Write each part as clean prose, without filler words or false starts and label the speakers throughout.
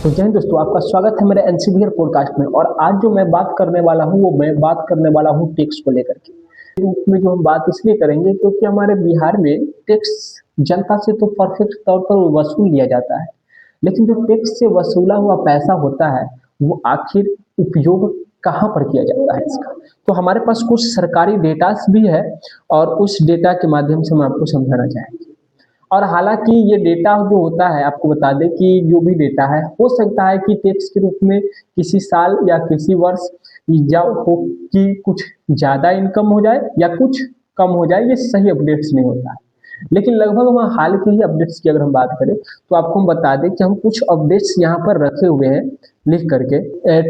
Speaker 1: तो जय हिंद दोस्तों, आपका स्वागत है मेरे एनसीबीआर पॉडकास्ट में। और आज जो मैं बात करने वाला हूँ वो मैं बात करने वाला हूँ टैक्स को लेकर के। इसमें जो हम बात इसलिए करेंगे क्योंकि हमारे बिहार में टैक्स जनता से तो परफेक्ट तौर पर वसूल लिया जाता है, लेकिन जो टैक्स से वसूला हुआ पैसा होता है वो आखिर उपयोग कहाँ पर किया जाता है इसका। तो हमारे पास कुछ सरकारी डेटास भी है और उस डेटा के माध्यम से हम आपको समझाना चाहेंगे। और हालांकि ये डेटा जो होता है, आपको बता दें कि जो भी डेटा है हो सकता है कि टैक्स के रूप में किसी साल या किसी वर्ष या हो कि कुछ ज़्यादा इनकम हो जाए या कुछ कम हो जाए, ये सही अपडेट्स नहीं होता है। लेकिन लगभग हम हाल के ही अपडेट्स की अगर हम बात करें तो आपको हम बता दें कि हम कुछ अपडेट्स यहाँ पर रखे हुए हैं लिख करके।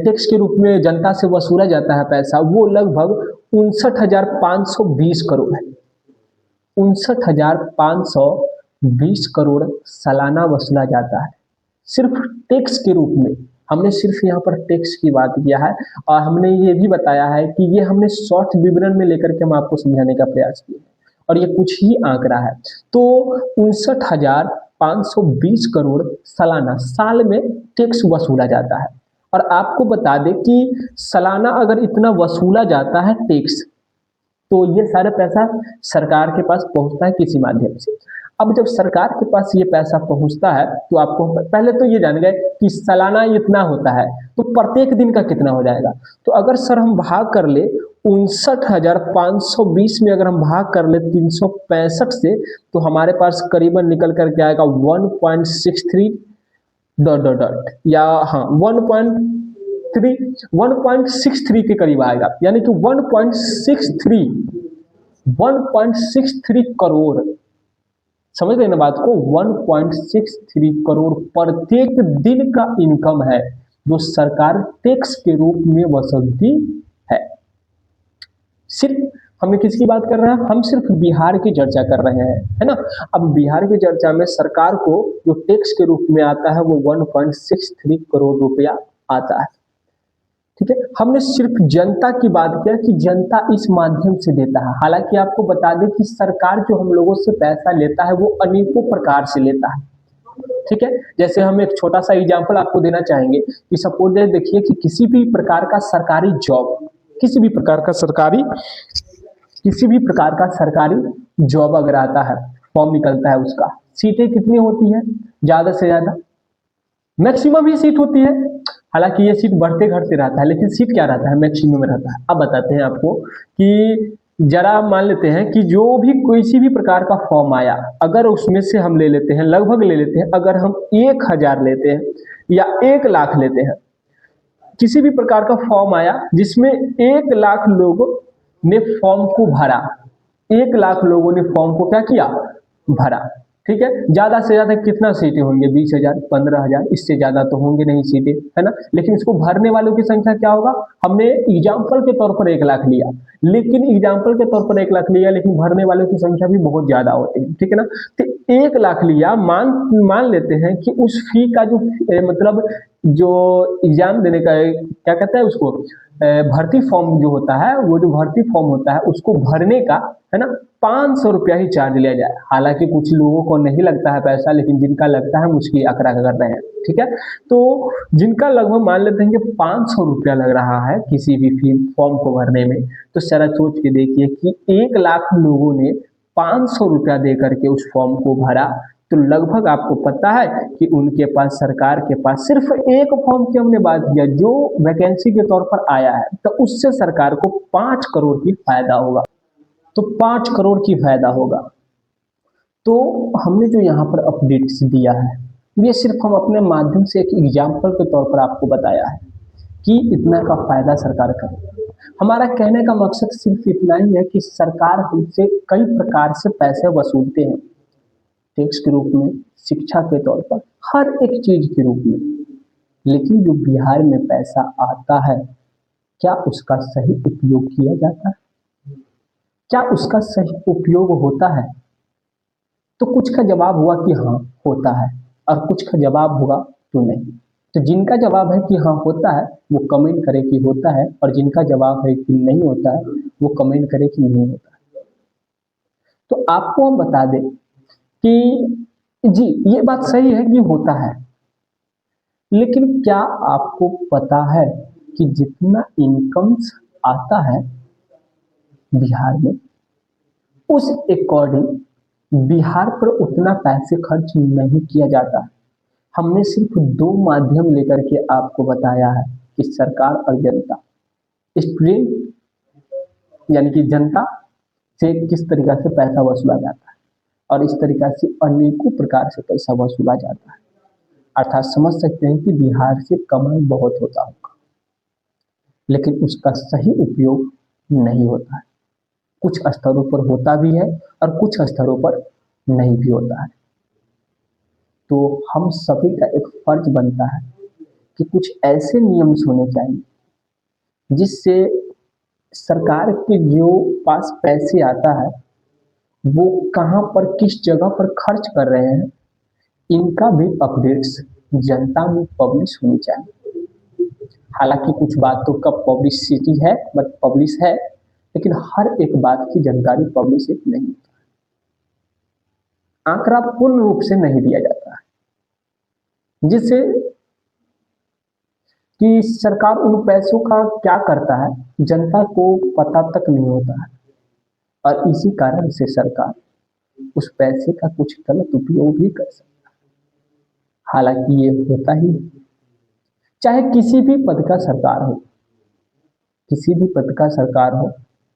Speaker 1: टैक्स के रूप में जनता से वसूला जाता है पैसा, वो लगभग 59,520 करोड़ है। 59,520 करोड़ सालाना वसूला जाता है सिर्फ टैक्स के रूप में। हमने सिर्फ यहाँ पर टैक्स की बात किया है और हमने ये भी बताया है कि ये हमने शॉर्ट विवरण में लेकर के हम आपको समझाने का प्रयास किया है और ये कुछ ही आंकड़ा है। तो 59,520 करोड़ सालाना साल में टैक्स वसूला जाता है। और आपको बता दें कि सालाना अगर इतना वसूला जाता है टैक्स, तो ये सारा पैसा सरकार के पास पहुंचता है किसी माध्यम से। अब जब सरकार के पास ये पैसा पहुंचता है तो आपको पहले तो ये जान गए कि सालाना इतना होता है, तो प्रत्येक दिन का कितना हो जाएगा। तो अगर सर हम भाग कर ले 59,520 में अगर हम भाग कर ले 365 से, तो हमारे पास करीबन निकल करके आएगा 1.63 डॉट डॉट डॉट या हाँ 1.63 के करीब आएगा, यानी कि 1.63 करोड़। समझ रहे ना बात को। 1.63 करोड़ प्रत्येक दिन का इनकम है जो सरकार टैक्स के रूप में वसूलती है। सिर्फ हमें किसकी बात कर रहे हैं, हम सिर्फ बिहार की चर्चा कर रहे हैं, है ना। अब बिहार की चर्चा में सरकार को जो टैक्स के रूप में आता है वो 1.63 करोड़ रुपया आता है। ठीक है, हमने सिर्फ जनता की बात किया कि जनता इस माध्यम से देता है। हालांकि आपको बता दें कि सरकार जो हम लोगों से पैसा लेता है वो अनेकों प्रकार से लेता है। ठीक है, जैसे हम एक छोटा सा एग्जांपल आपको देना चाहेंगे कि सपोज देखिए कि किसी भी प्रकार का सरकारी जॉब, किसी भी प्रकार का सरकारी जॉब अगर आता है, फॉर्म निकलता है, उसका सीटें कितनी होती है, ज्यादा से ज्यादा मैक्सिमम ही सीट होती है। हालांकि ये सीट बढ़ते घटते रहता है, लेकिन सीट क्या रहता है, मैक्सिमम रहता है। अब बताते हैं आपको कि जरा मान लेते हैं कि जो भी किसी भी प्रकार का फॉर्म आया, अगर उसमें से हम ले लेते हैं, लगभग ले लेते हैं, अगर हम 1,000 लेते हैं या 1,00,000 लेते हैं, किसी भी प्रकार का फॉर्म आया जिसमें 1,00,000 लोगों ने फॉर्म को भरा, 1,00,000 लोगों ने फॉर्म को क्या किया, भरा। ठीक है, ज्यादा से ज्यादा कितना सीटें होंगे, 20,000, 15,000, इससे ज्यादा तो होंगे नहीं सीटें, है ना। लेकिन इसको भरने वालों की संख्या क्या होगा, हमने एग्जाम्पल के तौर पर 1,00,000 लिया, लेकिन एग्जाम्पल के तौर पर 1,00,000 लिया, लेकिन भरने वालों की संख्या भी बहुत ज्यादा होती है। ठीक है ना। तो 1,00,000 लिया, मान लेते हैं कि उस फी का जो मतलब जो एग्जाम देने का क्या कहते हैं उसको, भर्ती फॉर्म जो होता है, वो जो भर्ती फॉर्म होता है उसको भरने का, है ना, 500 रुपया ही चार्ज लिया जाए। हालांकि कुछ लोगों को नहीं लगता है पैसा, लेकिन जिनका लगता है हम उसकी आंकड़ा कर रहे हैं। ठीक है, तो जिनका लगभग मान लेते हैं कि 500 रुपया लग रहा है किसी भी फॉर्म को भरने में, तो जरा सोच के देखिए कि 1,00,000 लोगों ने 500 रुपया दे करके उस फॉर्म को भरा, तो लगभग आपको पता है कि उनके पास, सरकार के पास, सिर्फ एक फॉर्म की हमने बात किया जो वैकेंसी के तौर पर आया है, तो उससे सरकार को 5 करोड़ की फायदा होगा। तो 5 करोड़ की फायदा होगा। तो हमने जो यहाँ पर अपडेट्स दिया है, ये सिर्फ हम अपने माध्यम से एक एग्जाम्पल के तौर पर आपको बताया है कि इतना का फायदा सरकार करे। हमारा कहने का मकसद सिर्फ इतना ही है कि सरकार हमसे कई प्रकार से पैसे वसूलते हैं, टैक्स के रूप में, शिक्षा के तौर पर, हर एक चीज के रूप में। लेकिन जो बिहार में पैसा आता है, क्या उसका सही उपयोग किया जाता है, क्या उसका सही उपयोग होता है। तो कुछ का जवाब हुआ कि हाँ होता है और कुछ का जवाब हुआ तो नहीं। तो जिनका जवाब है कि हाँ होता है वो कमेंट करे कि होता है, और जिनका जवाब है कि नहीं होता है वो कमेंट करे कि नहीं होता है। तो आपको हम बता दें कि जी ये बात सही है कि होता है, लेकिन क्या आपको पता है कि जितना इनकम्स आता है बिहार में, उस अकॉर्डिंग बिहार पर उतना पैसे खर्च नहीं किया जाता है। हमने सिर्फ दो माध्यम लेकर के आपको बताया है कि सरकार और जनता। स्टूडेंट यानी कि जनता से किस तरीका से पैसा वसूला जाता है और इस तरीका से अनेकों प्रकार से पैसा वसूला जाता है। अर्थात समझ सकते हैं कि बिहार से कमाई बहुत होता होगा, लेकिन उसका सही उपयोग नहीं होता है। कुछ स्तरों पर होता भी है और कुछ स्तरों पर नहीं भी होता है। तो हम सभी का एक फर्ज बनता है कि कुछ ऐसे नियम होने चाहिए जिससे सरकार के जो पास पैसे आता है वो कहाँ पर किस जगह पर खर्च कर रहे हैं, इनका भी अपडेट्स जनता में पब्लिश होनी चाहिए। हालांकि कुछ बात तो कब पब्लिसिटी है बट पब्लिश है, लेकिन हर एक बात की जानकारी पब्लिश नहीं होता है। आंकड़ा पूर्ण रूप से नहीं दिया जाता है, जिससे कि सरकार उन पैसों का क्या करता है जनता को पता तक नहीं होता है, और इसी कारण से सरकार उस पैसे का कुछ गलत उपयोग भी कर सकता है। हालांकि ये होता ही है, चाहे किसी भी पद का सरकार हो, किसी भी पद का सरकार हो,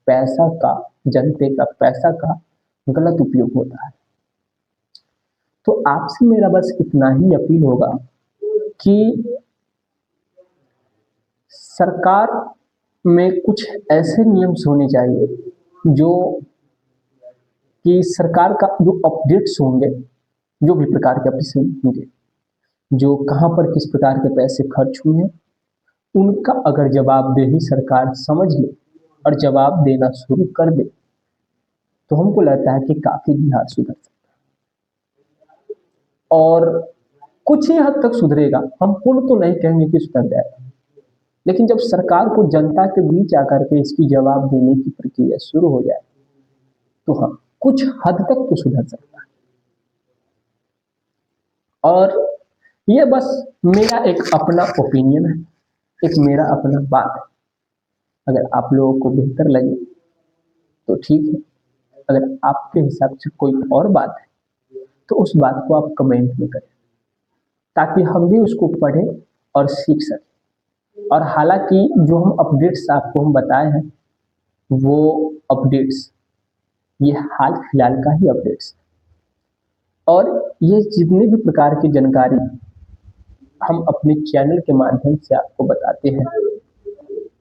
Speaker 1: पैसा का, जनते का पैसा का गलत उपयोग होता है। तो आपसे मेरा बस इतना ही अपील होगा कि सरकार में कुछ ऐसे नियम्स होने चाहिए जो कि सरकार का जो अपडेट्स होंगे, जो भी प्रकार के अपडेट्स होंगे, जो कहाँ पर किस प्रकार के पैसे खर्च हुए हैं, उनका अगर जवाबदेही सरकार समझ ले और जवाब देना शुरू कर दे तो हमको लगता है कि काफी बिहार सुधर सकता है। और कुछ ही हद तक सुधरेगा, हम पूर्ण तो नहीं कहेंगे कि सुधर जाएगा, लेकिन जब सरकार को जनता के बीच आकर के इसकी जवाब देने की प्रक्रिया शुरू हो जाए तो हाँ, कुछ हद तक तो सुधर सकता है। और ये बस मेरा एक अपना ओपिनियन है, एक मेरा अपना बात है। अगर आप लोगों को बेहतर लगे तो ठीक है, अगर आपके हिसाब से कोई और बात है तो उस बात को आप कमेंट में करें ताकि हम भी उसको पढ़ें और सीख सकें। और हालांकि जो हम अपडेट्स आपको हम बताए हैं वो अपडेट्स ये हाल फिलहाल का ही अपडेट्स, और ये जितने भी प्रकार की जानकारी हम अपने चैनल के माध्यम से आपको बताते हैं